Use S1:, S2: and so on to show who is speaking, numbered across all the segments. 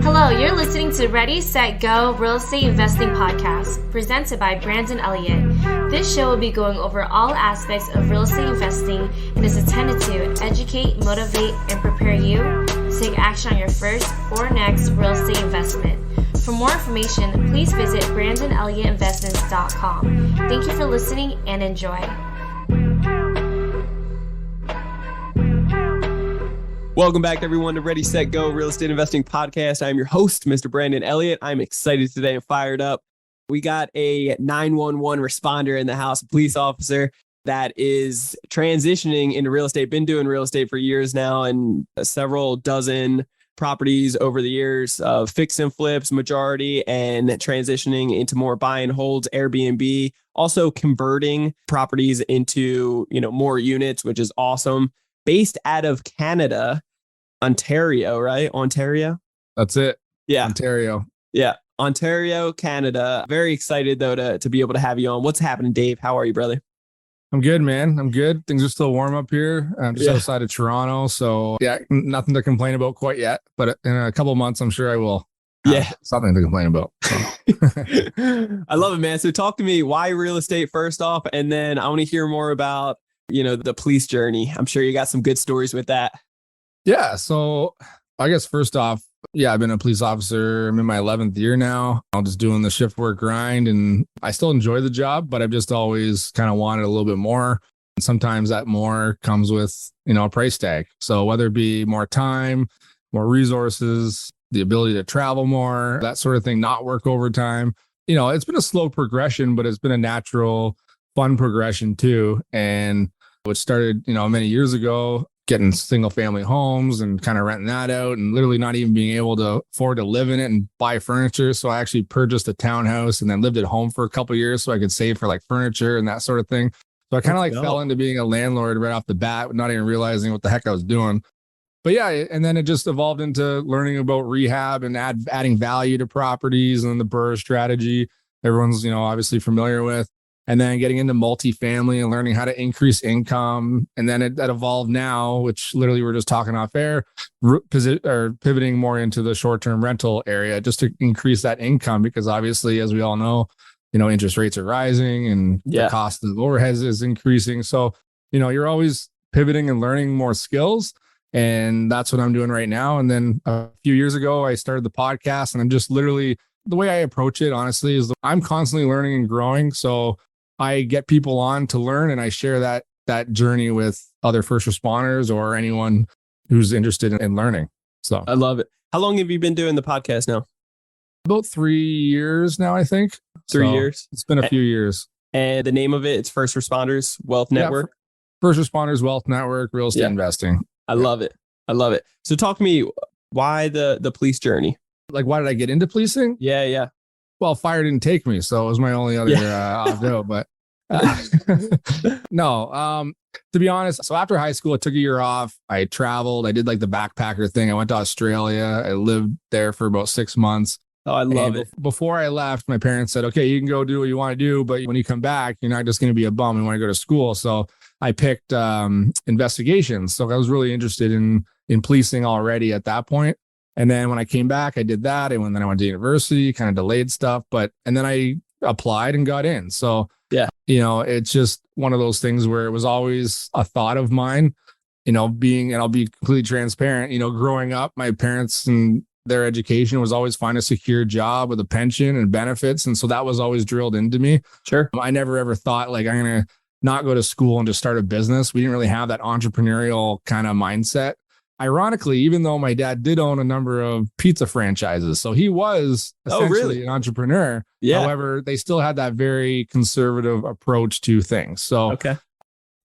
S1: Hello, you're listening to Ready, Set, Go Real Estate Investing Podcast, presented by Brandon Elliott. This show will be going over all aspects of real estate investing and is intended to educate, motivate, and prepare you to take action on your first or next real estate investment. For more information, please visit BrandonElliottInvestments.com. Thank you for listening and enjoy.
S2: Welcome back, everyone, to Ready, Set, Go Real Estate Investing Podcast. I'm your host, Mr. Brandon Elliott. I'm excited today and fired up. We got a 911 responder in the house, a police officer that is transitioning into real estate, been doing real estate for years now, and several dozen properties over the years of fix and flips, majority, and transitioning into more buy and holds, Airbnb, also converting properties into, more units, which is awesome. Based out of Canada, Ontario, right? Ontario?
S3: That's it.
S2: Yeah.
S3: Ontario.
S2: Yeah. Ontario, Canada. Very excited, though, to be able to have you on. What's happening, Dave? How are you, brother?
S3: I'm good, man. I'm good. Things are still warm up here. I'm just outside of Toronto. So, nothing to complain about quite yet. But in a couple of months, I'm sure I will. Something to complain about. So.
S2: I love it, man. So talk to me. Why real estate first off? And then I want to hear more about the police journey. I'm sure you got some good stories with that.
S3: Yeah. So I guess first off, I've been a police officer. I'm in my 11th year now. I'm just doing the shift work grind, and I still enjoy the job, but I've just always kind of wanted a little bit more. And sometimes that more comes with, a price tag. So whether it be more time, more resources, the ability to travel more, that sort of thing, not work overtime. It's been a slow progression, but it's been a natural, fun progression too. And which started, many years ago, getting single family homes and kind of renting that out and literally not even being able to afford to live in it and buy furniture. So I actually purchased a townhouse and then lived at home for a couple of years so I could save for furniture and that sort of thing. So I kind of fell into being a landlord right off the bat, not even realizing what the heck I was doing. But and then it just evolved into learning about rehab and adding value to properties and the BRRRR strategy everyone's, obviously familiar with. And then getting into multifamily and learning how to increase income. And then that evolved now, which literally we're just talking off air, pivoting more into the short-term rental area just to increase that income. Because obviously, as we all know, interest rates are rising and the cost of overheads is increasing. So, you're always pivoting and learning more skills. And that's what I'm doing right now. And then a few years ago, I started the podcast, and I'm just literally, the way I approach it, honestly, is I'm constantly learning and growing. So I get people on to learn, and I share that journey with other first responders or anyone who's interested in learning. So
S2: I love it. How long have you been doing the podcast now?
S3: About 3 years now, I think.
S2: 3 years.
S3: It's been a few years.
S2: And the name of it's First Responders Wealth Network.
S3: First Responders Wealth Network, real estate investing.
S2: I love it. I love it. So talk to me, why the police journey?
S3: Why did I get into policing?
S2: Yeah.
S3: Well, fire didn't take me, so it was my only other opt-out. But no, to be honest, so after high school, I took a year off. I traveled. I did the backpacker thing. I went to Australia. I lived there for about 6 months.
S2: Oh, I love it.
S3: Before I left, my parents said, okay, you can go do what you want to do, but when you come back, you're not just going to be a bum and want to go to school. So I picked investigations. So I was really interested in policing already at that point. And then when I came back, I did that. And then I went to university, kind of delayed stuff. And then I applied and got in. So, it's just one of those things where it was always a thought of mine, and I'll be completely transparent, growing up, my parents and their education was always find a secure job with a pension and benefits. And so that was always drilled into me.
S2: Sure.
S3: I never ever thought I'm going to not go to school and just start a business. We didn't really have that entrepreneurial kind of mindset. Ironically, even though my dad did own a number of pizza franchises, so he was essentially an entrepreneur. Yeah. However, they still had that very conservative approach to things. So,
S2: okay.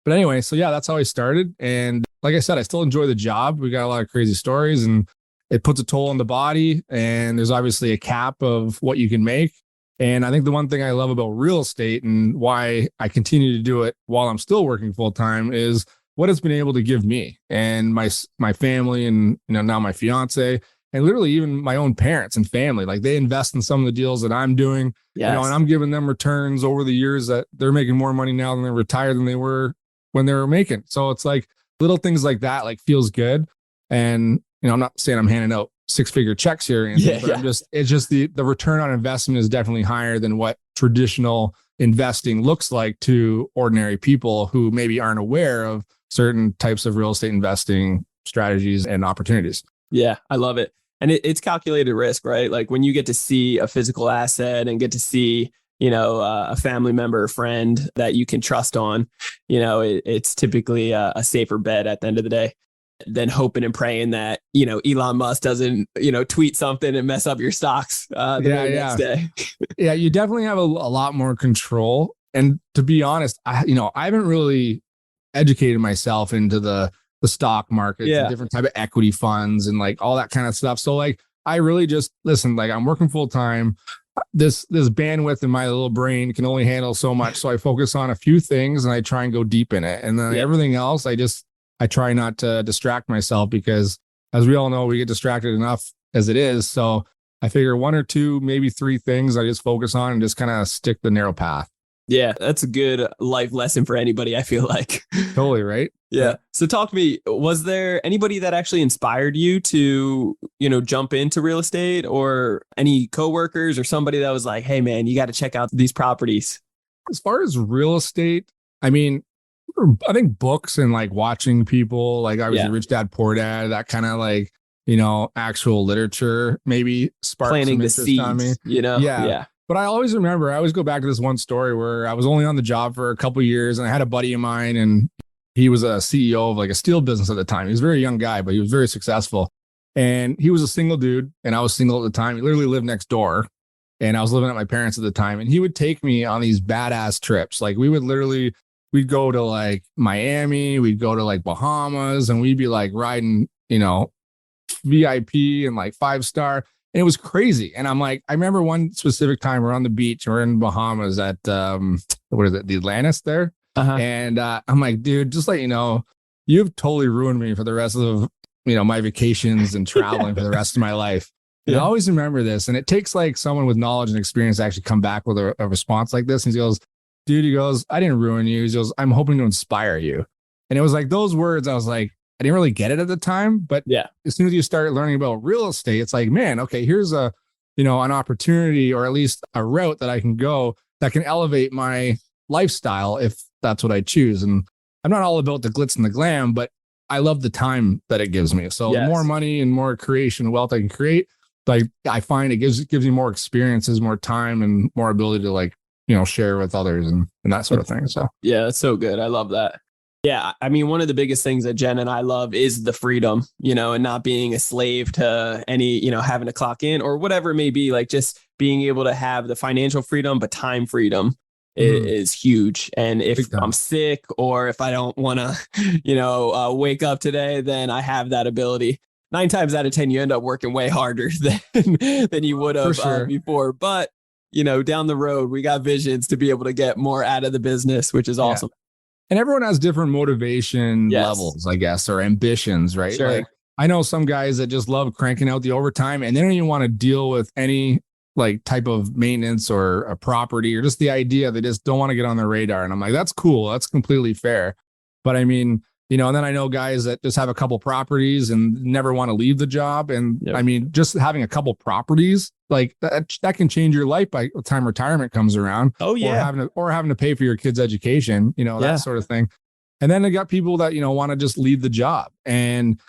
S3: But anyway, so that's how I started. And like I said, I still enjoy the job. We got a lot of crazy stories, and it puts a toll on the body. And there's obviously a cap of what you can make. And I think the one thing I love about real estate and why I continue to do it while I'm still working full time is what it's been able to give me and my family, and now my fiance, and literally even my own parents and family. They invest in some of the deals that I'm doing, and I'm giving them returns over the years that they're making more money now than they're retired than they were when they were making. So it's little things like that, feels good. And I'm not saying I'm handing out six-figure checks here. But it's just the return on investment is definitely higher than what traditional investing looks like to ordinary people who maybe aren't aware of certain types of real estate investing strategies and opportunities.
S2: Yeah, I love it. And it's calculated risk, right? Like when you get to see a physical asset and get to see, a family member or friend that you can trust on, it's typically a safer bet at the end of the day than hoping and praying that, Elon Musk doesn't, tweet something and mess up your stocks the very next day.
S3: Yeah, you definitely have a lot more control. And to be honest, I haven't really educated myself into the stock market, and different type of equity funds and like all that kind of stuff. So like, I really just listen, like I'm working full time. This bandwidth in my little brain can only handle so much. So I focus on a few things and I try and go deep in it. And then everything else, I try not to distract myself because as we all know, we get distracted enough as it is. So I figure one or two, maybe three things I just focus on and just kind of stick the narrow path.
S2: Yeah, that's a good life lesson for anybody, I feel like.
S3: Totally, right?
S2: Yeah. So talk to me, was there anybody that actually inspired you to, jump into real estate, or any coworkers or somebody that was like, hey man, you got to check out these properties?
S3: As far as real estate, I think books and like watching people, like obviously Rich Dad, Poor Dad, that kind of like, actual literature maybe sparked
S2: planting
S3: some
S2: the
S3: interest
S2: seeds,
S3: on me.
S2: Yeah.
S3: But I always go back to this one story where I was only on the job for a couple of years and I had a buddy of mine and he was a CEO of like a steel business at the time. He was a very young guy, but he was very successful. And he was a single dude and I was single at the time. He literally lived next door and I was living at my parents' at the time. And he would take me on these badass trips. Like we'd go to like Miami, we'd go to like Bahamas, and we'd be like riding, VIP and like 5-star. And it was crazy. And I'm like, I remember one specific time we're on the beach, we're in Bahamas at, what is it? The Atlantis there. And I'm like, dude, just let you know, you've totally ruined me for the rest of, my vacations and traveling for the rest of my life. And I always remember this. And it takes like someone with knowledge and experience to actually come back with a response like this. And he goes, dude, I didn't ruin you. He goes, I'm hoping to inspire you. And it was like those words, I was like, I didn't really get it at the time, but as soon as you start learning about real estate, it's like, man, okay, here's an opportunity, or at least a route that I can go that can elevate my lifestyle if that's what I choose. And I'm not all about the glitz and the glam, but I love the time that it gives me. So the more money and more creation and wealth I can create, like I find it gives me more experiences, more time, and more ability to like, share with others and that sort of thing. So
S2: yeah, that's so good. I love that. Yeah. I mean, one of the biggest things that Jen and I love is the freedom, and not being a slave to any, having to clock in or whatever it may be, like just being able to have the financial freedom, but time freedom is huge. And if I'm sick or if I don't want to, wake up today, then I have that ability. 9 times out of 10, you end up working way harder than you would have before. But, down the road, we got visions to be able to get more out of the business, which is awesome.
S3: And everyone has different motivation levels, I guess, or ambitions, right?
S2: Sure.
S3: Like I know some guys that just love cranking out the overtime and they don't even want to deal with any like type of maintenance or a property or just the idea. They just don't want to get on their radar. And I'm like, that's cool. That's completely fair. But I mean, and then I know guys that just have a couple properties and never want to leave the job. And I mean, just having a couple properties like that can change your life by the time retirement comes around.
S2: Oh yeah.
S3: Or having to pay for your kids' education, that sort of thing. And then they got people that, want to just leave the job. And,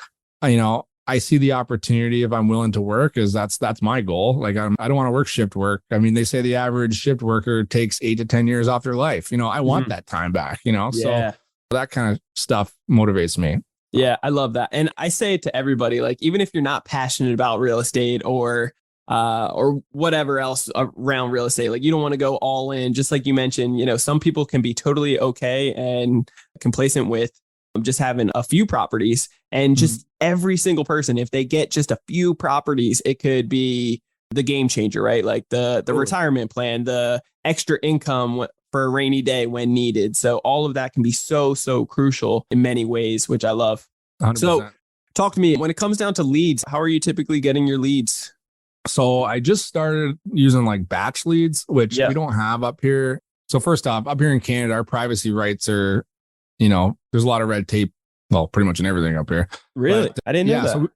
S3: I see the opportunity if I'm willing to work is that's my goal. Like I don't want to work shift work. I mean, they say the average shift worker takes 8 to 10 years off their life. I want that time back, so that kind of stuff motivates me.
S2: Yeah, I love that. And I say it to everybody, like, even if you're not passionate about real estate or whatever else around real estate, like you don't want to go all in, just like you mentioned, some people can be totally okay and complacent with just having a few properties, and just every single person, if they get just a few properties, it could be the game changer, right? Like the retirement plan, the extra income for a rainy day when needed. So all of that can be so crucial in many ways, which I love.
S3: 100%.
S2: So talk to me, when it comes down to leads, how are you typically getting your leads?
S3: So I just started using like batch leads, which we don't have up here. So first off, up here in Canada, our privacy rights are, there's a lot of red tape. Well, pretty much in everything up here.
S2: Really?
S3: But,
S2: I didn't know that.
S3: So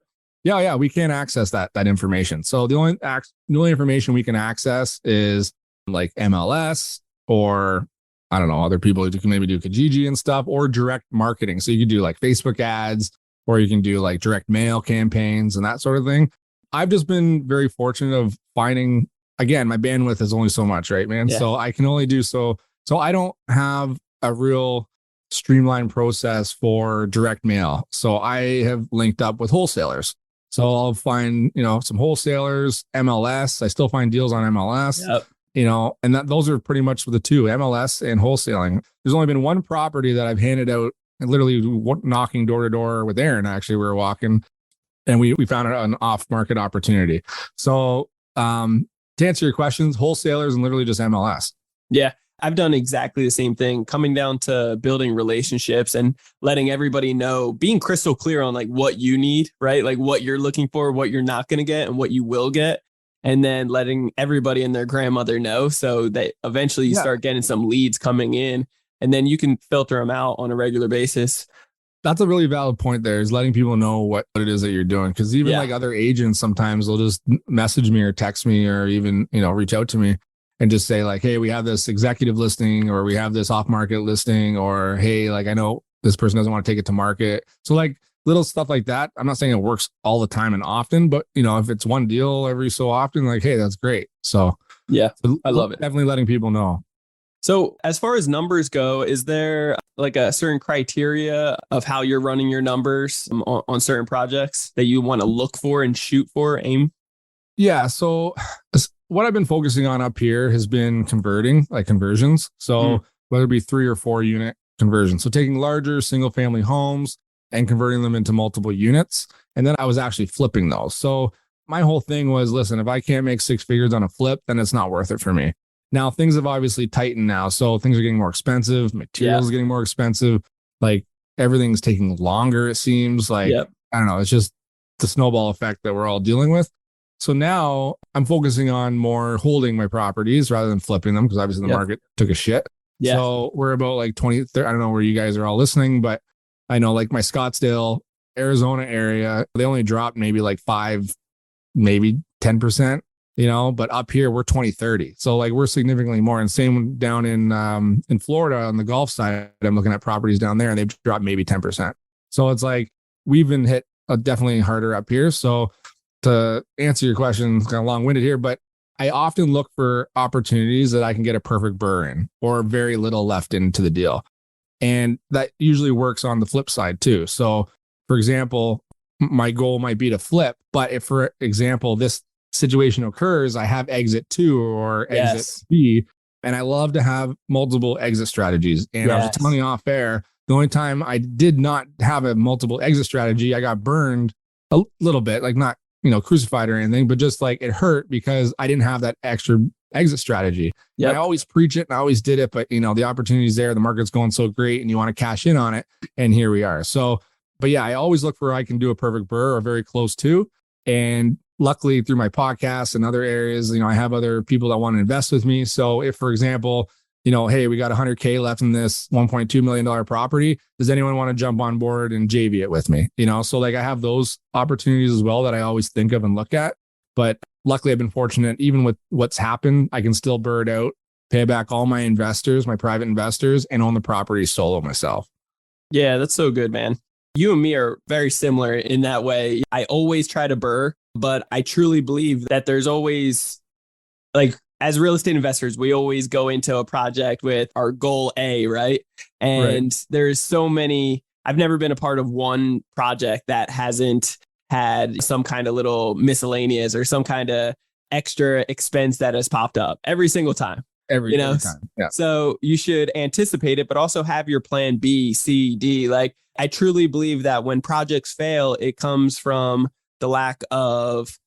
S3: Yeah, we can't access that information. So the only information we can access is like MLS, or I don't know, other people who can maybe do Kijiji and stuff, or direct marketing. So you can do like Facebook ads, or you can do like direct mail campaigns and that sort of thing. I've just been very fortunate of finding, again, my bandwidth is only so much, right, man?
S2: Yeah.
S3: So I can only do so. So I don't have a real streamlined process for direct mail. So I have linked up with wholesalers. So I'll find, some wholesalers, MLS. I still find deals on MLS.
S2: Yep.
S3: And those are pretty much the two, MLS and wholesaling. There's only been one property that I've handed out, and literally knocking door to door with Aaron. Actually, we were walking, and we found an off-market opportunity. So to answer your questions, wholesalers and literally just MLS.
S2: Yeah, I've done exactly the same thing, coming down to building relationships and letting everybody know, being crystal clear on like what you need, right? Like what you're looking for, what you're not going to get, and what you will get. And then letting everybody and their grandmother know, so that eventually you start getting some leads coming in, and then you can filter them out on a regular basis.
S3: That's a really valid point there, is letting people know what it is that you're doing. Because even like other agents, sometimes they'll just message me or text me, or even, reach out to me and just say like, hey, we have this executive listing, or we have this off market listing, or hey, like I know this person doesn't want to take it to market. So like little stuff like that. I'm not saying it works all the time and often, but if it's one deal every so often, like, hey, that's great. So
S2: yeah, I love it.
S3: Definitely letting people know.
S2: So as far as numbers go, is there like a certain criteria of how you're running your numbers on certain projects that you want to look for and shoot for, aim?
S3: Yeah. So what I've been focusing on up here has been conversions. So whether it be 3 or 4 unit conversions. So taking larger single family homes and converting them into multiple units. And then I was actually flipping those. So my whole thing was, listen, if I can't make 6 figures on a flip, then it's not worth it for me. Now things have obviously tightened now. So things are getting more expensive. Materials are getting more expensive. Like everything's taking longer. It seems like, I don't know. It's just the snowball effect that we're all dealing with. So now I'm focusing on more holding my properties rather than flipping them, because obviously the market took a shit. Yeah. So we're about like 20, 30, I don't know where you guys are all listening, but I know like my Scottsdale, Arizona area, they only dropped maybe like 5, maybe 10%, but up here we're 20, 30. So like we're significantly more. And same down in Florida on the Gulf side, I'm looking at properties down there and they've dropped maybe 10%. So it's like we've been hit definitely harder up here. So to answer your question, it's kind of long-winded here, but I often look for opportunities that I can get a perfect burr in, or very little left into the deal. And that usually works on the flip side too. So for example, my goal might be to flip, but if, for example, this situation occurs, I have exit 2 or exit B, and I love to have multiple exit strategies. And I was just telling you off air, the only time I did not have a multiple exit strategy, I got burned a little bit, like not, crucified or anything, but just like it hurt because I didn't have that extra exit strategy. Yeah, I always preach it and I always did it, but the opportunity's there, the market's going so great and you want to cash in on it. And here we are. So, but yeah, I always look for where I can do a perfect burr or very close to. And luckily through my podcast and other areas, I have other people that want to invest with me. So if, for example, hey, we got $100K left in this $1.2 million property. Does anyone want to jump on board and JV it with me? So like I have those opportunities as well that I always think of and look at. But luckily I've been fortunate, even with what's happened, I can still burr it out, pay back all my investors, my private investors, and own the property solo myself.
S2: Yeah, that's so good, man. You and me are very similar in that way. I always try to burr, but I truly believe that there's always, like, as real estate investors, we always go into a project with our goal A, right? And there's so many, I've never been a part of one project that hasn't had some kind of little miscellaneous or some kind of extra expense that has popped up every single time. Every time. Yeah. So you should anticipate it, but also have your plan B, C, D. Like, I truly believe that when projects fail, it comes from the lack of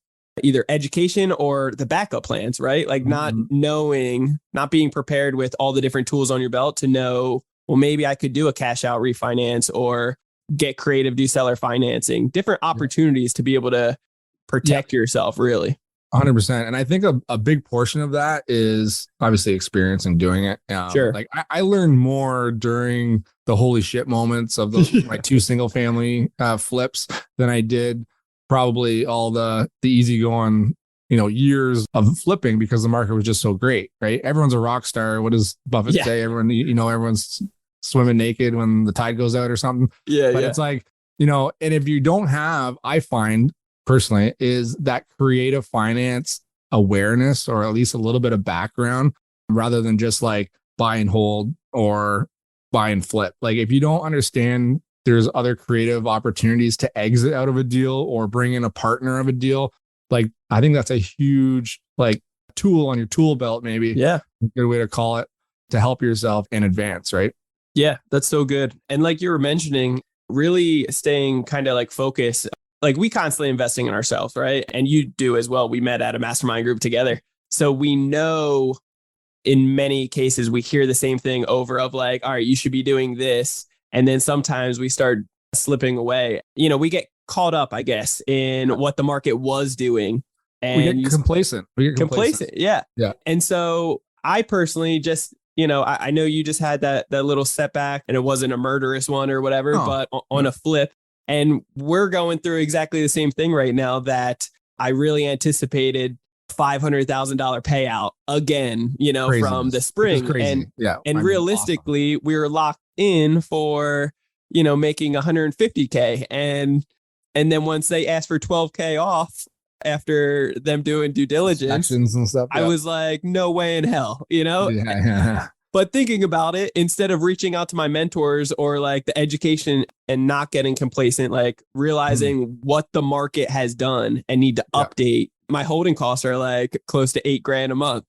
S2: either education or the backup plans, right? Like not knowing, not being prepared with all the different tools on your belt to know, well, maybe I could do a cash out refinance or get creative, do seller financing, different opportunities to be able to protect yourself, really.
S3: 100%. And I think a big portion of that is obviously experience in doing it.
S2: Sure.
S3: Like I learned more during the holy shit moments of my 2 single family flips than I did probably all the easygoing, years of flipping because the market was just so great, right? Everyone's a rock star. What does Buffett say? Everyone's swimming naked when the tide goes out or something. But it's like, and if you don't have, I find personally, is that creative finance awareness, or at least a little bit of background, rather than just like buy and hold or buy and flip. Like if you don't understand there's other creative opportunities to exit out of a deal or bring in a partner of a deal, like I think that's a huge like tool on your tool belt, maybe.
S2: Yeah.
S3: A good way to call it, to help yourself in advance, right?
S2: Yeah, that's so good. And like you were mentioning, really staying kind of like focused. Like we constantly investing in ourselves, right? And you do as well. We met at a mastermind group together. So we know in many cases, we hear the same thing over of like, all right, you should be doing this. And then sometimes we start slipping away. We get caught up, I guess, in what the market was doing. And
S3: we get complacent.
S2: Complacent. Yeah.
S3: Yeah.
S2: And so I personally just, I know you just had that little setback and it wasn't a murderous one or whatever, but on a flip. And we're going through exactly the same thing right now that I really anticipated $500,000 payout again, from the spring. And realistically, awesome. We were locked in for, making 150K. And then once they asked for 12K off after them doing due diligence
S3: and stuff,
S2: I was like, no way in hell,
S3: Yeah.
S2: But thinking about it, instead of reaching out to my mentors or like the education and not getting complacent, like realizing what the market has done and need to update, my holding costs are like close to $8,000 a month.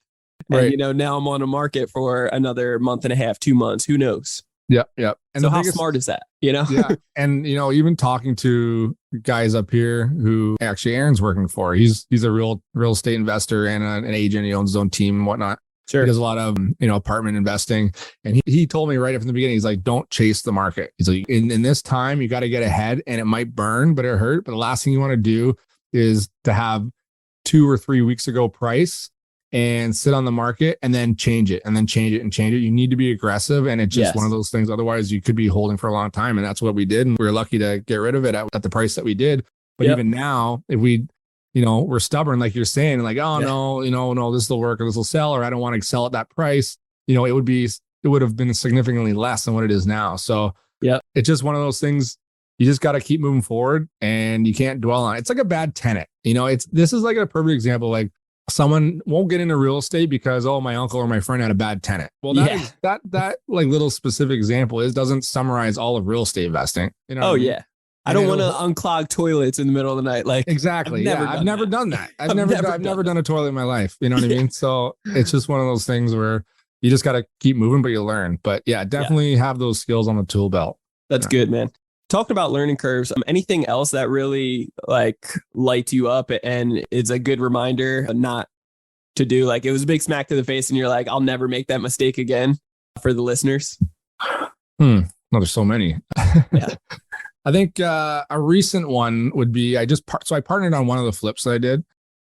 S3: Right.
S2: And, now I'm on a market for another month and a half, 2 months, who knows?
S3: Yeah. Yeah. And
S2: so how smart is that? Yeah.
S3: And, even talking to guys up here who actually Aaron's working for, he's a real estate investor and an agent. He owns his own team and whatnot.
S2: Sure.
S3: He does a lot of, apartment investing. And he told me right from the beginning, he's like, don't chase the market. He's like, in this time, you got to get ahead and it might burn, but it hurt. But the last thing you want to do is to have 2 or 3 weeks ago price and sit on the market and then change it and then change it and change it. You need to be aggressive. And it's just one of those things. Otherwise, you could be holding for a long time. And that's what we did. And we were lucky to get rid of it at the price that we did. But even now, if we, we're stubborn, like you're saying, like, no, this will work or this will sell, or I don't want to sell at that price. It would have been significantly less than what it is now. So it's just one of those things. You just got to keep moving forward and you can't dwell on it. It's like a bad tenant. This is like a perfect example. Like someone won't get into real estate because, my uncle or my friend had a bad tenant. Well, that like little specific example doesn't summarize all of real estate investing. What I mean?
S2: I don't want to unclog toilets in the middle of the night. Like
S3: exactly. I've never done that. I've never done a toilet in my life. You know what I mean? So it's just one of those things where you just got to keep moving, but you learn. But definitely have those skills on the tool belt.
S2: That's good, man. Talking about learning curves, anything else that really like lights you up and it's a good reminder not to do? Like it was a big smack to the face and you're like, I'll never make that mistake again for the listeners.
S3: No, there's so many. I think a recent one would be I partnered on one of the flips that I did,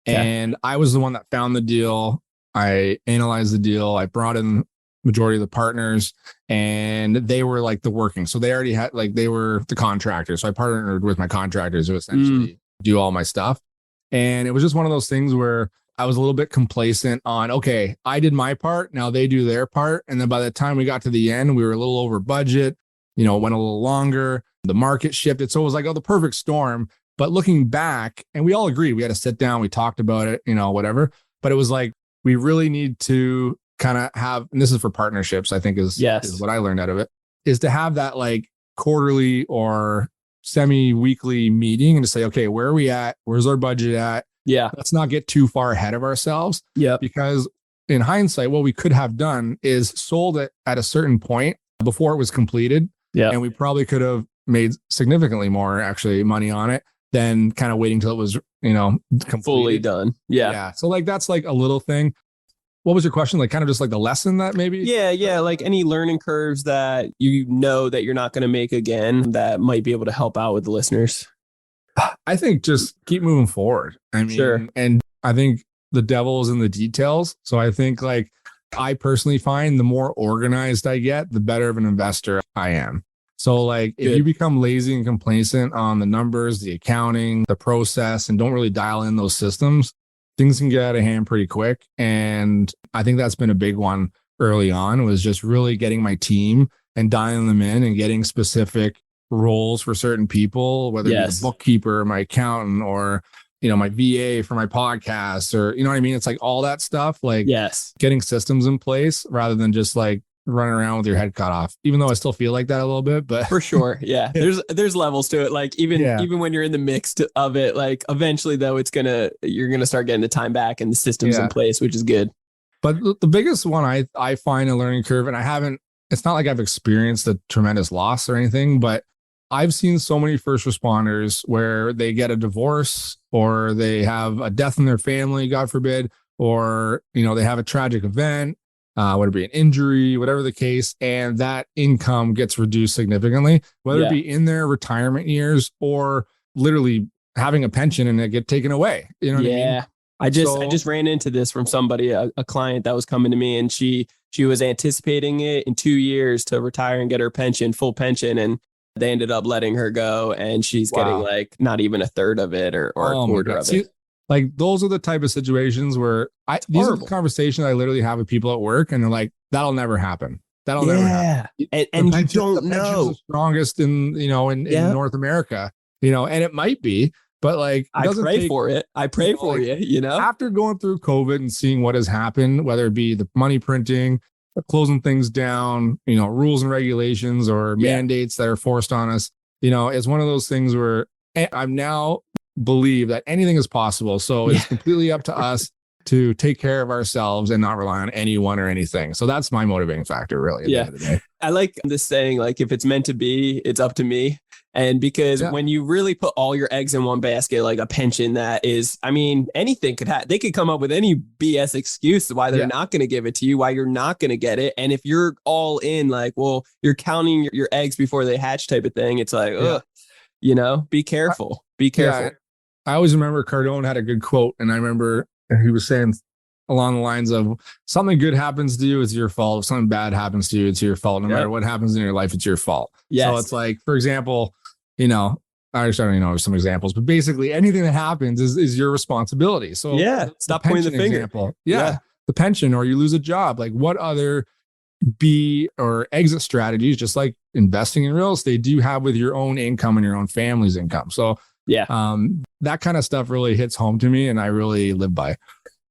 S3: and I was the one that found the deal. I analyzed the deal. I brought in majority of the partners, and they were like the working. So they already had they were the contractors. So I partnered with my contractors who essentially do all my stuff. And it was just one of those things where I was a little bit complacent on, okay, I did my part. Now they do their part. And then by the time we got to the end, we were a little over budget, went a little longer. The market shifted. So it was like, the perfect storm. But looking back, and we all agreed, we had to sit down, we talked about it, whatever. But it was like, we really need to kind of have, and this is for partnerships, I think is what I learned out of it, is to have that like quarterly or semi-weekly meeting and to say, okay, where are we at? Where's our budget at?
S2: Yeah.
S3: Let's not get too far ahead of ourselves.
S2: Yeah.
S3: Because in hindsight, what we could have done is sold it at a certain point before it was completed. Yeah. And we probably could have made significantly more actually money on it than kind of waiting till it was, completely
S2: fully done. Yeah.
S3: So like, that's like a little thing. What was your question? Like kind of just like the lesson that maybe?
S2: Yeah. Like any learning curves that that you're not going to make again that might be able to help out with the listeners.
S3: I think just keep moving forward. I mean, sure. And I think the devil is in the details. So I think like I personally find the more organized I get, the better of an investor I am. So like if
S2: Good.
S3: you become lazy and complacent on the numbers, the accounting, the process, and don't really dial in those systems, things can get out of hand pretty quick. And I think that's been a big one early on, was just really getting my team and dialing them in and getting specific roles for certain people, whether it be the bookkeeper, my accountant, or my VA for my podcast, or you know what I mean? It's like all that stuff, like getting systems in place rather than just like running around with your head cut off, even though I still feel like that a little bit, but
S2: for sure. Yeah. There's levels to it. Like even when you're in the mix of it, like eventually though, you're going to start getting the time back and the systems in place, which is good.
S3: But the biggest one I find a learning curve, and it's not like I've experienced a tremendous loss or anything, but I've seen so many first responders where they get a divorce or they have a death in their family, God forbid, or, they have a tragic event, whether it be an injury, whatever the case, and that income gets reduced significantly, whether it be in their retirement years or literally having a pension and it get taken away. You know what I mean?
S2: I just ran into this from somebody, a client that was coming to me, and she was anticipating it in 2 years to retire and get her pension, full pension. And they ended up letting her go, and she's getting like not even a third of it or a quarter of it.
S3: Like those are the type of situations where these are the conversations I literally have with people at work, and they're like, that'll never happen. That'll never happen.
S2: And you don't know.
S3: The strongest in North America, and it might be, but like,
S2: I pray for it. I pray for you,
S3: After going through COVID and seeing what has happened, whether it be the money printing, closing things down, rules and regulations or mandates that are forced on us, it's one of those things where I'm now believe that anything is possible. So it's completely up to us to take care of ourselves and not rely on anyone or anything. So that's my motivating factor, really, at the end of the day. I
S2: like this saying, like, if it's meant to be, it's up to me. And because when you really put all your eggs in one basket, like a pension that is, I mean, anything could happen. They could come up with any BS excuse why they're not going to give it to you, why you're not going to get it. And if you're all in, like, well, you're counting your eggs before they hatch type of thing. It's like, be careful. Be careful.
S3: Yeah, I always remember Cardone had a good quote, and I remember he was saying along the lines of, something good happens to you, it's your fault. If something bad happens to you, it's your fault. No matter what happens in your life, it's your fault. So it's like, for example, I don't even know some examples, but basically anything that happens is your responsibility. So
S2: stop pointing the finger.
S3: Example, the pension, or you lose a job, like what other or exit strategies, just like investing in real estate, do you have with your own income and your own family's income? So that kind of stuff really hits home to me, and I really live by.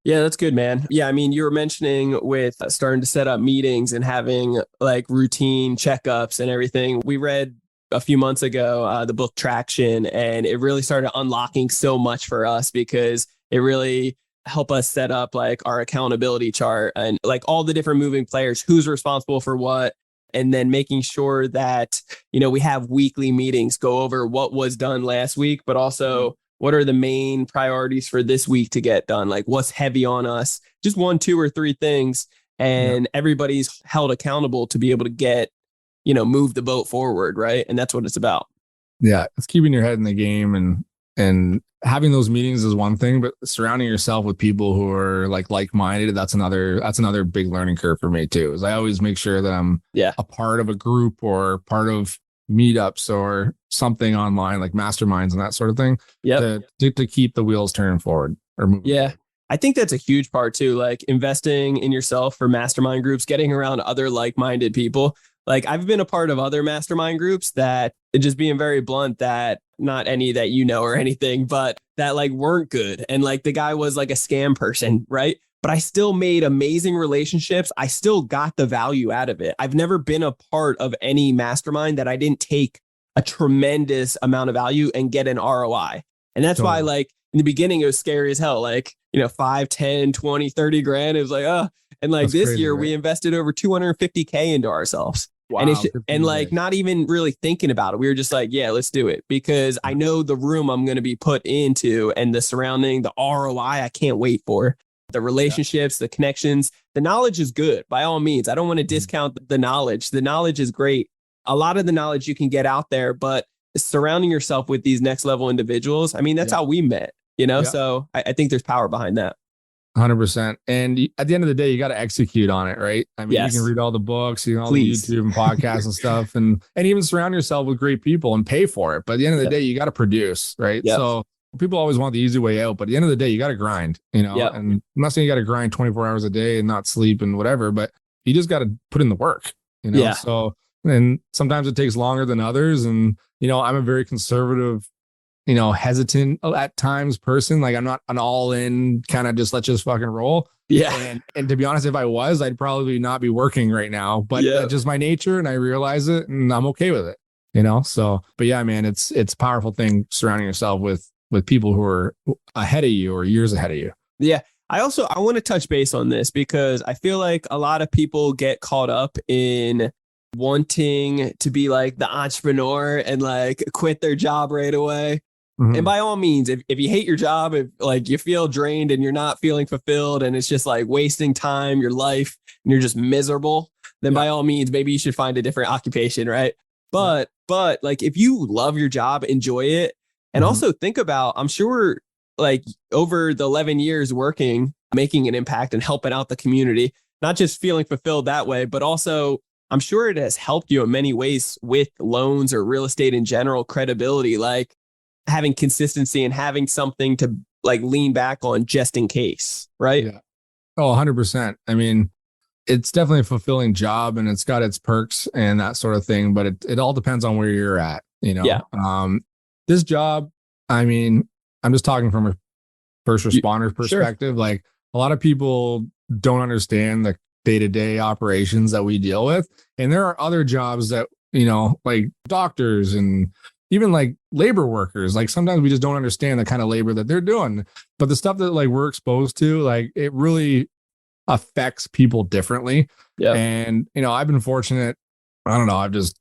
S2: Yeah, that's good, man. Yeah, I mean, you were mentioning with starting to set up meetings and having like routine checkups and everything. We read a few months ago the book Traction, and it really started unlocking so much for us because it really helped us set up like our accountability chart and like all the different moving players, who's responsible for what. And then making sure that, we have weekly meetings, go over what was done last week, but also what are the main priorities for this week to get done? Like what's heavy on us, just 1, 2, or 3 things. And everybody's held accountable to be able to get, move the boat forward. Right. And that's what it's about.
S3: Yeah. It's keeping your head in the game, and having those meetings is one thing, but surrounding yourself with people who are like-minded, that's another big learning curve for me too. Is I always make sure that I'm a part of a group or part of meetups or something online, like masterminds and that sort of thing. To keep the wheels turning forward or moving.
S2: Yeah. I think that's a huge part too, like investing in yourself for mastermind groups, getting around other like-minded people. Like I've been a part of other mastermind groups that, just being very blunt, that not any that or anything, but that like weren't good. And like the guy was like a scam person, right? But I still made amazing relationships. I still got the value out of it. I've never been a part of any mastermind that I didn't take a tremendous amount of value and get an ROI. And that's why like in the beginning, it was scary as hell. Like, 5, 10, 20, 30 grand. It was like, and like that's this crazy, year we invested over 250K into ourselves. Wow, and like not even really thinking about it. We were just like, yeah, let's do it, because I know the room I'm going to be put into and the surrounding, the ROI I can't wait for. The relationships, the connections, the knowledge is good by all means. I don't want to discount the knowledge. The knowledge is great. A lot of the knowledge you can get out there, but surrounding yourself with these next level individuals, I mean, that's how we met, So I think there's power behind that.
S3: 100%. And at the end of the day, you got to execute on it, right? I mean,
S2: Yes.
S3: you can read all the books, all
S2: Please.
S3: the YouTube and podcasts and stuff, and even surround yourself with great people and pay for it. But at the end of the day, you got to produce, right?
S2: Yep.
S3: So people always want the easy way out, but at the end of the day, you got to grind, And I'm not saying you got to grind 24 hours a day and not sleep and whatever, but you just got to put in the work,
S2: Yeah.
S3: So, and sometimes it takes longer than others. And, I'm a very conservative, hesitant at times person. Like I'm not an all in kind of just let's just fucking roll.
S2: Yeah.
S3: And to be honest, if I was, I'd probably not be working right now, but that's just my nature and I realize it and I'm okay with it, So, but yeah, man, it's a powerful thing surrounding yourself with people who are ahead of you or years ahead of you.
S2: Yeah. I want to touch base on this because I feel like a lot of people get caught up in wanting to be like the entrepreneur and like quit their job right away. Mm-hmm. And by all means, if you hate your job, if like you feel drained and you're not feeling fulfilled and it's just like wasting time, your life, and you're just miserable, then by all means, maybe you should find a different occupation, right? But like if you love your job, enjoy it. And also think about, I'm sure like over the 11 years working, making an impact and helping out the community, not just feeling fulfilled that way, but also I'm sure it has helped you in many ways with loans or real estate in general, credibility, like having consistency and having something to like lean back on just in case, right?
S3: Yeah. Oh, 100%. I mean, it's definitely a fulfilling job and it's got its perks and that sort of thing, but it all depends on where you're at, Yeah. This job, I mean, I'm just talking from a first responder perspective. Sure. Like a lot of people don't understand the day-to-day operations that we deal with. And there are other jobs that, like doctors and even like labor workers, like sometimes we just don't understand the kind of labor that they're doing. But the stuff that like we're exposed to, like it really affects people differently. Yeah. And, I've been fortunate. I don't know. I just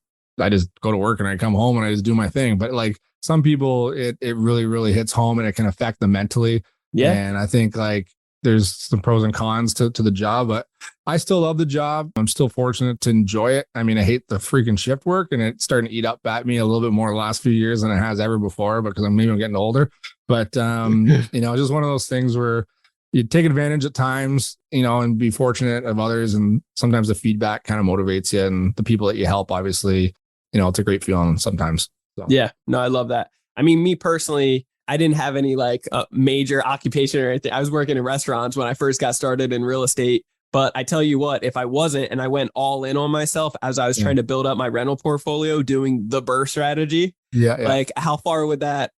S3: go to work and I come home and I just do my thing. But like some people, it really, really hits home and it can affect them mentally. Yeah. And I think like there's some pros and cons to the job, but I still love the job. I'm still fortunate to enjoy it. I mean, I hate the freaking shift work and it's starting to eat up at me a little bit more the last few years than it has ever before, because I'm getting older. But, just one of those things where you take advantage at times, and be fortunate of others. And sometimes the feedback kind of motivates you and the people that you help, obviously, it's a great feeling sometimes. So.
S2: Yeah, no, I love that. I mean, me personally, I didn't have any like major occupation or anything. I was working in restaurants when I first got started in real estate. But I tell you what, if I wasn't and I went all in on myself as I was trying to build up my rental portfolio, doing the BRRRR strategy, like how far would that?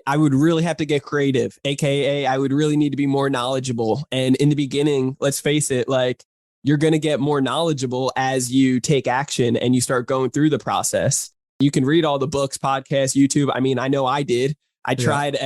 S2: I would really have to get creative, AKA I would really need to be more knowledgeable. And in the beginning, let's face it, like you're going to get more knowledgeable as you take action and you start going through the process. You can read all the books, podcasts, YouTube. I mean, I know I did. I tried,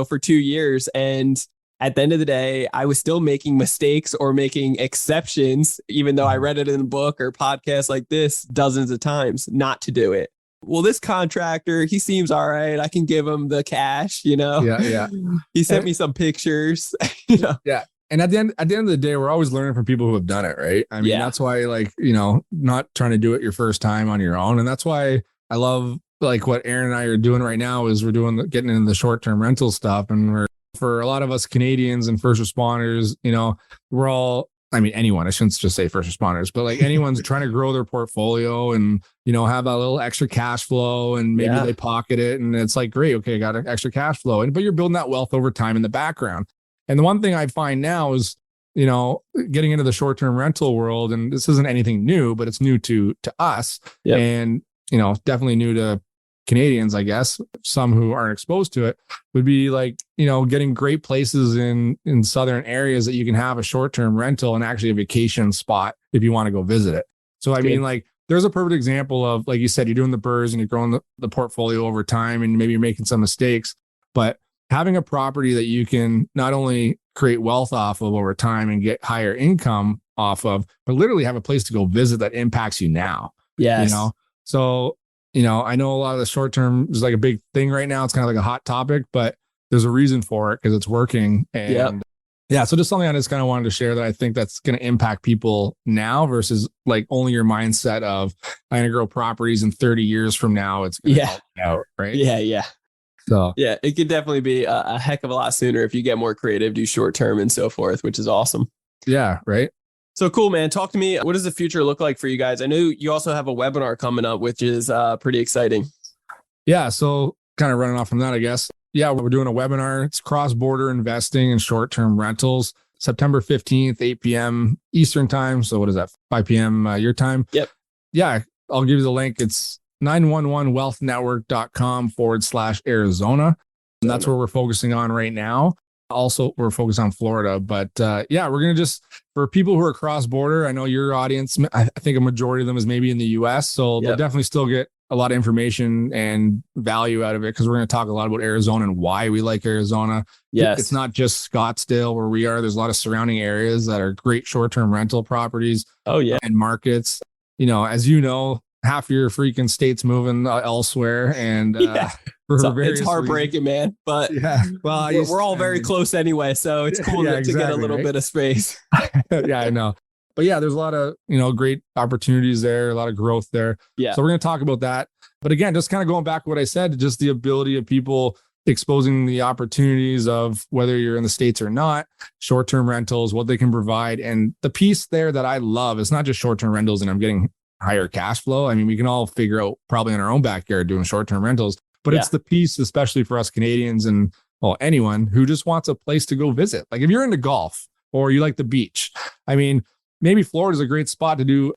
S2: for 2 years. And at the end of the day, I was still making mistakes or making exceptions, even though I read it in a book or podcast like this dozens of times not to do it. Well, this contractor, he seems all right. I can give him the cash,
S3: Yeah.
S2: He sent me some pictures.
S3: Yeah. And at the end of the day, we're always learning from people who have done it, right? I mean, that's why, like, not trying to do it your first time on your own. And that's why I love like what Aaron and I are doing right now is we're getting into the short-term rental stuff. And for a lot of us Canadians and first responders, we're all, I mean, anyone, I shouldn't just say first responders, but like anyone's trying to grow their portfolio and, have a little extra cash flow and maybe they pocket it. And it's like, great. Okay. I got an extra cash flow. But you're building that wealth over time in the background. And the one thing I find now is, getting into the short-term rental world, and this isn't anything new, but it's new to us and, definitely new to Canadians, I guess, some who aren't exposed to it, would be like, getting great places in southern areas that you can have a short-term rental and actually a vacation spot if you want to go visit it. So, I mean, like, there's a perfect example of, like you said, you're doing the BRRRRs and you're growing the portfolio over time and maybe you're making some mistakes, but having a property that you can not only create wealth off of over time and get higher income off of, but literally have a place to go visit that impacts you now.
S2: Yes.
S3: So, I know a lot of the short term is like a big thing right now. It's kind of like a hot topic, but there's a reason for it because it's working. And so just something I just kind of wanted to share that I think that's going to impact people now versus like only your mindset of I'm going to grow properties in 30 years from now. It's going to help you out, right?
S2: Yeah.
S3: So
S2: Yeah, it could definitely be a heck of a lot sooner if you get more creative, do short term and so forth, which is awesome.
S3: yeah, right.
S2: So cool, man. Talk to me. What does the future look like for you guys? I know you also have a webinar coming up, which is pretty exciting.
S3: Yeah. So kind of running off from that, I guess. Yeah, we're doing a webinar. It's cross-border investing and short-term rentals. September 15th, 8 p.m. Eastern time. So what is that? 5 p.m. Your time?
S2: Yep.
S3: Yeah, I'll give you the link. It's 911wealthnetwork.com/Arizona. And that's where we're focusing on right now. Also, we're focused on Florida. But yeah, we're going to just, for people who are cross-border, I know your audience, I think a majority of them is maybe in the US. So they'll definitely still get a lot of information and value out of it, because we're going to talk a lot about Arizona and why we like Arizona.
S2: Yes.
S3: It's not just Scottsdale where we are. There's a lot of surrounding areas that are great short-term rental properties.
S2: Oh, yeah.
S3: And markets. You know, as you know, half your freaking state's moving elsewhere. And
S2: it's heartbreaking, man. But
S3: yeah, well,
S2: we're all very close anyway. So it's cool to get a little bit of space.
S3: Yeah, I know. But yeah, there's a lot of, great opportunities there, a lot of growth there.
S2: Yeah.
S3: So we're going to talk about that. But again, just kind of going back to what I said, just the ability of people exposing the opportunities of whether you're in the States or not, short-term rentals, what they can provide. And the piece there that I love is not just short-term rentals and I'm getting higher cash flow. I mean, we can all figure out probably in our own backyard doing short-term rentals, but it's the piece, especially for us Canadians and anyone who just wants a place to go visit. Like if you're into golf or you like the beach, I mean, maybe Florida is a great spot to do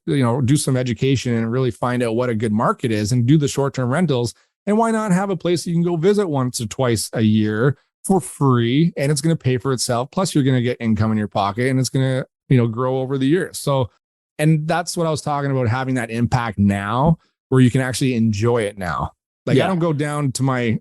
S3: some education and really find out what a good market is and do the short-term rentals. And why not have a place you can go visit once or twice a year for free, and it's going to pay for itself. Plus you're going to get income in your pocket and it's going to, grow over the years. So, and that's what I was talking about, having that impact now where you can actually enjoy it now. Like I don't go down to my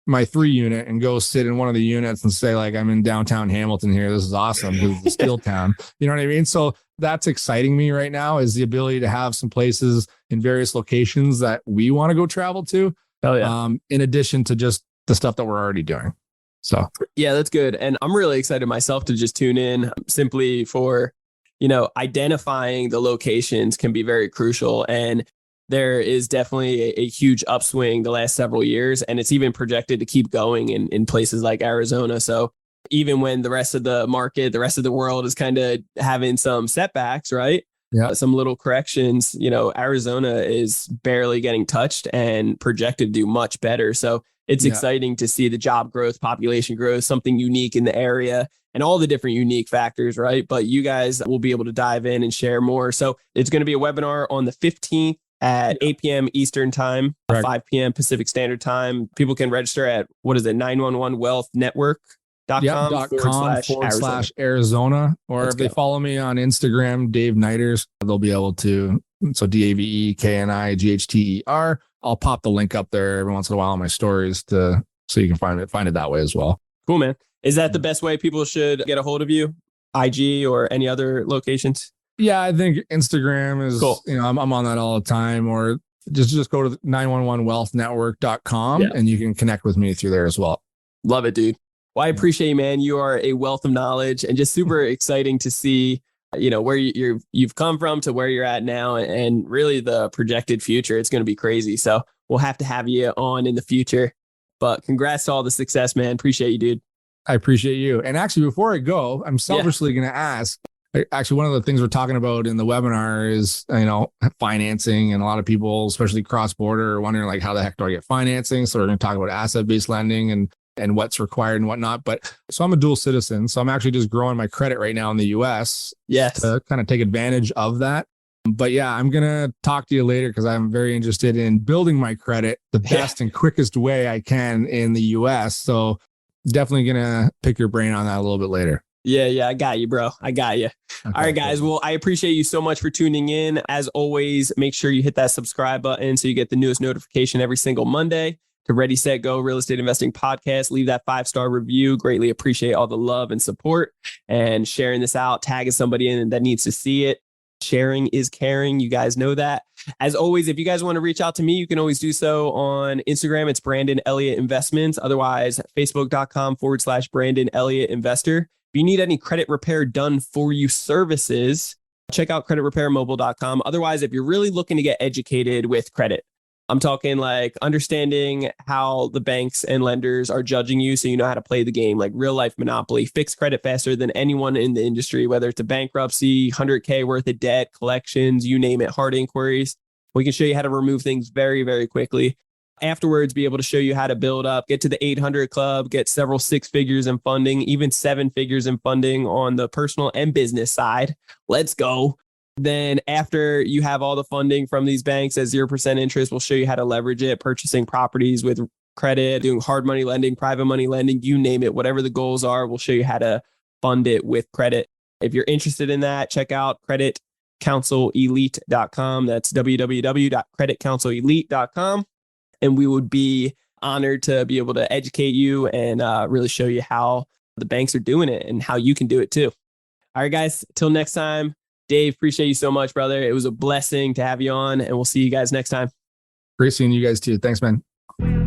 S3: 3-unit and go sit in one of the units and say like, I'm in downtown Hamilton here. This is awesome because it's a steel town. You know what I mean? So that's exciting me right now, is the ability to have some places in various locations that we want to go travel to.
S2: Oh yeah.
S3: In addition to just the stuff that we're already doing. So
S2: yeah, that's good. And I'm really excited myself to just tune in simply for, identifying the locations can be very crucial. And there is definitely a huge upswing the last several years, and it's even projected to keep going in places like Arizona. So even when the rest of the market, the rest of the world is kind of having some setbacks, right?
S3: Yeah.
S2: Some little corrections, Arizona is barely getting touched and projected to do much better. So it's exciting to see the job growth, population growth, something unique in the area and all the different unique factors, right? But you guys will be able to dive in and share more. So it's going to be a webinar on the 15th at 8 p.m. Eastern time, 5 p.m. Pacific Standard Time. People can register at, 911wealthnetwork.com/Arizona. Or if they follow me on Instagram, Dave Nighters, they'll be able to. So DAVEKNIGHTER. I'll pop the link up there every once in a while on my stories so you can find it that way as well. Cool, man. Is that the best way people should get a hold of you? IG or any other locations?
S3: Yeah, I think Instagram is cool. I'm on that all the time, or just go to 911wealthnetwork.com and you can connect with me through there as well.
S2: Love it, dude. Well, I appreciate you, man. You are a wealth of knowledge and just super exciting to see, where you've come from to where you're at now and really the projected future. It's going to be crazy. So we'll have to have you on in the future, but congrats to all the success, man. Appreciate you, dude.
S3: I appreciate you. And actually, before I go, I'm selfishly going to ask, actually, one of the things we're talking about in the webinar is, financing, and a lot of people, especially cross-border, are wondering like, how the heck do I get financing? So we're going to talk about asset-based lending and what's required and whatnot. But so I'm a dual citizen. So I'm actually just growing my credit right now in the US to kind of take advantage of that. But yeah, I'm going to talk to you later because I'm very interested in building my credit the best and quickest way I can in the US. So definitely going to pick your brain on that a little bit later.
S2: Yeah. I got you, bro. I got you. Okay, all right, guys. Well, I appreciate you so much for tuning in. As always, make sure you hit that subscribe button so you get the newest notification every single Monday to Ready, Set, Go Real Estate Investing Podcast. Leave that 5-star review. Greatly appreciate all the love and support and sharing this out, tagging somebody in that needs to see it. Sharing is caring. You guys know that. As always, if you guys want to reach out to me, you can always do so on Instagram. It's Brandon Elliott Investments. Otherwise, facebook.com/Brandon Elliott Investor. If you need any credit repair done for you services, check out creditrepairmobile.com. Otherwise, if you're really looking to get educated with credit, I'm talking like understanding how the banks and lenders are judging you so you know how to play the game, like real life Monopoly, fix credit faster than anyone in the industry, whether it's a bankruptcy, 100K worth of debt, collections, you name it, hard inquiries. We can show you how to remove things very, very quickly. Afterwards, be able to show you how to build up, get to the 800 club, get several 6 figures in funding, even 7 figures in funding on the personal and business side. Let's go. Then after you have all the funding from these banks at 0% interest, we'll show you how to leverage it, purchasing properties with credit, doing hard money lending, private money lending, you name it, whatever the goals are, we'll show you how to fund it with credit. If you're interested in that, check out creditcounselelite.com. That's www.creditcounselelite.com. And we would be honored to be able to educate you and really show you how the banks are doing it and how you can do it too. All right, guys, till next time. Dave, appreciate you so much, brother. It was a blessing to have you on, and we'll see you guys next time.
S3: Great seeing you guys too. Thanks, man.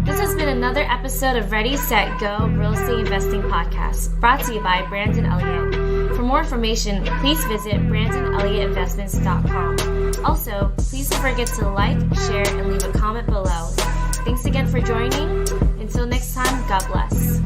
S1: This has been another episode of Ready, Set, Go Real Estate Investing Podcast, brought to you by Brandon Elliott. For more information, please visit BrandonElliottInvestments.com. Also, please don't forget to like, share, and leave a comment below. Thanks again for joining. Until next time, God bless.